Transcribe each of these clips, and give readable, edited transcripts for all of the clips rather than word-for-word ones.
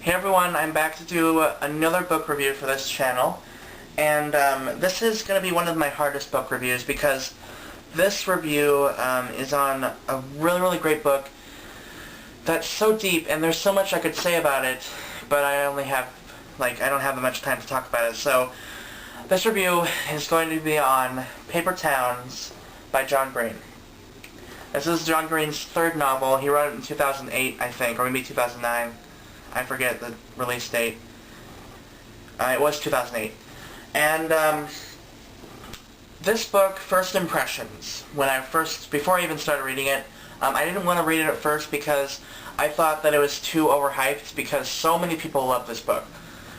Hey everyone, I'm back to do another book review for this channel, and this is going to be one of my hardest book reviews because this review is on a really great book that's so deep, and there's so much I could say about it, but I only have, I don't have that much time to talk about it. So this review is going to be on Paper Towns by John Green. This is John Green's third novel. He wrote it in 2008, I think, or maybe 2009. I forget the release date. It was 2008. And this book, first impressions, before I even started reading it, I didn't want to read it at first because I thought that it was too overhyped because so many people love this book.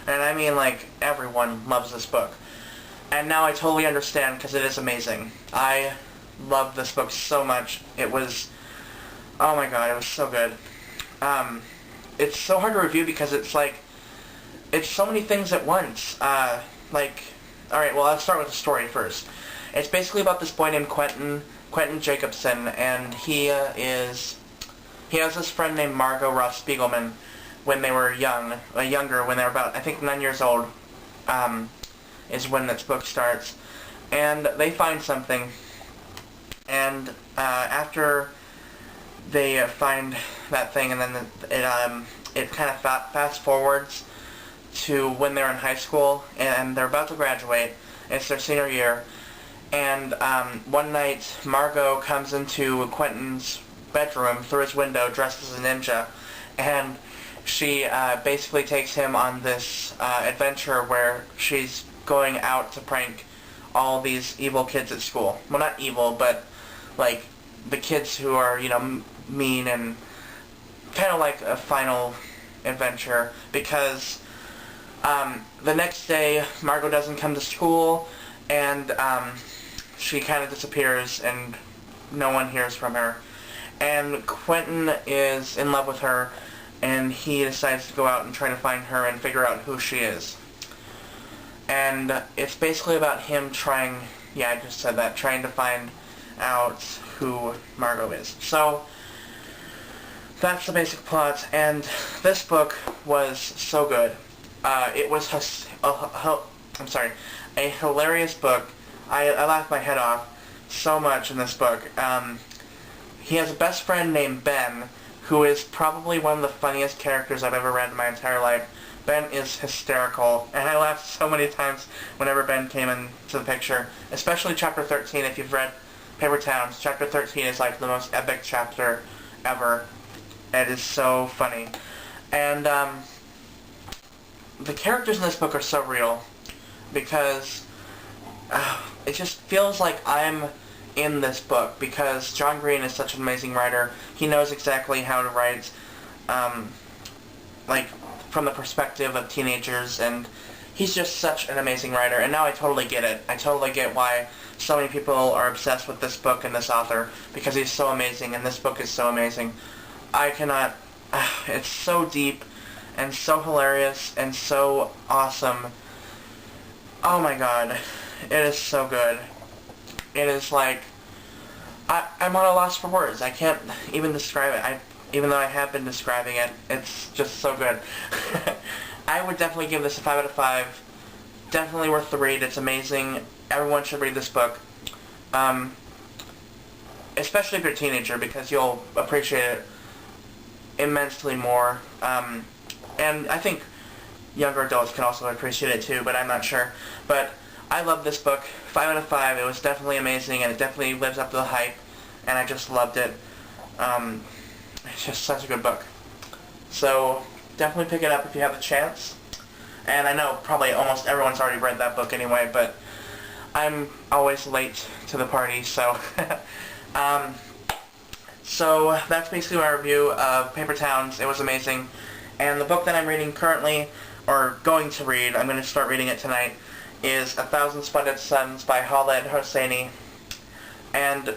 And I mean, everyone loves this book. And now I totally understand because it is amazing. I love this book so much. It was, oh my god, it was so good. It's so hard to review because it's so many things at once. Alright, well, let's start with the story first. It's basically about this boy named Quentin Jacobson, and he has this friend named Margot Ruff Spiegelman when they were younger, when they were about, I think, 9 years old, is when this book starts. And they find something, and after they find that thing, and then it kind of fast forwards to when they're in high school, and they're about to graduate. It's their senior year, and one night Margot comes into Quentin's bedroom through his window dressed as a ninja, and she basically takes him on this adventure where she's going out to prank all these evil kids at school. Well, not evil, but the kids who are, mean, and kind of like a final adventure, because the next day Margot doesn't come to school, and she kind of disappears and no one hears from her, and Quentin is in love with her, and he decides to go out and try to find her and figure out who she is. And it's basically about him trying to find out who Margot is. So that's the basic plot, and this book was so good. It was a hilarious book. I laughed my head off so much in this book. He has a best friend named Ben, who is probably one of the funniest characters I've ever read in my entire life. Ben is hysterical, and I laughed so many times whenever Ben came into the picture, especially Chapter 13. If you've read Paper Towns, Chapter 13 is the most epic chapter ever. It is so funny. And the characters in this book are so real, because it just feels like I'm in this book, because John Green is such an amazing writer. He knows exactly how to write, from the perspective of teenagers, and he's just such an amazing writer, and now I totally get it. I totally get why so many people are obsessed with this book and this author, because he's so amazing, and this book is so amazing. It's so deep, and so hilarious, and so awesome. Oh my god, it is so good. It is I'm at a loss for words. I can't even describe it. Even though I have been describing it, it's just so good. I would definitely give this a 5 out of 5. Definitely worth the read. It's amazing. Everyone should read this book. Especially if you're a teenager, because you'll appreciate it immensely more. And I think younger adults can also appreciate it too, but I'm not sure. But I love this book. 5 out of 5. It was definitely amazing, and it definitely lives up to the hype, and I just loved it. It's just such a good book. So definitely pick it up if you have the chance. And I know probably almost everyone's already read that book anyway, but I'm always late to the party, so so that's basically my review of Paper Towns. It was amazing. And the book that I'm reading currently, or going to read, I'm going to start reading it tonight, is 1,000 Splendid Suns by Khaled Hosseini. And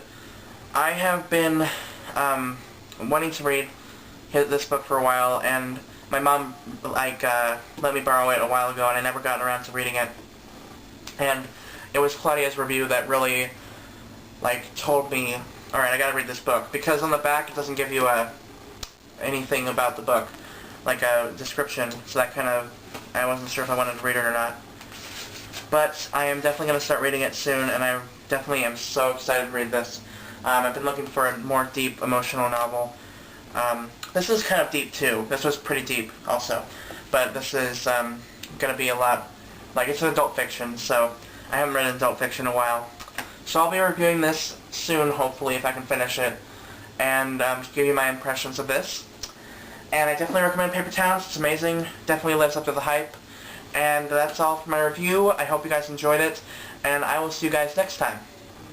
I have been wanting to read this book for a while, and my mom let me borrow it a while ago, and I never got around to reading it. And it was Claudia's review that really told me, alright, I gotta read this book, because on the back it doesn't give you anything about the book. like a description, so that kind of, I wasn't sure if I wanted to read it or not. But I am definitely going to start reading it soon, and I definitely am so excited to read this. I've been looking for a more deep, emotional novel. This is kind of deep too. This was pretty deep also. But this is going to be a lot, like, it's an adult fiction, so I haven't read adult fiction in a while. So I'll be reviewing this soon, hopefully, if I can finish it, and give you my impressions of this. And I definitely recommend Paper Towns. It's amazing. Definitely lives up to the hype. And that's all for my review. I hope you guys enjoyed it, and I will see you guys next time.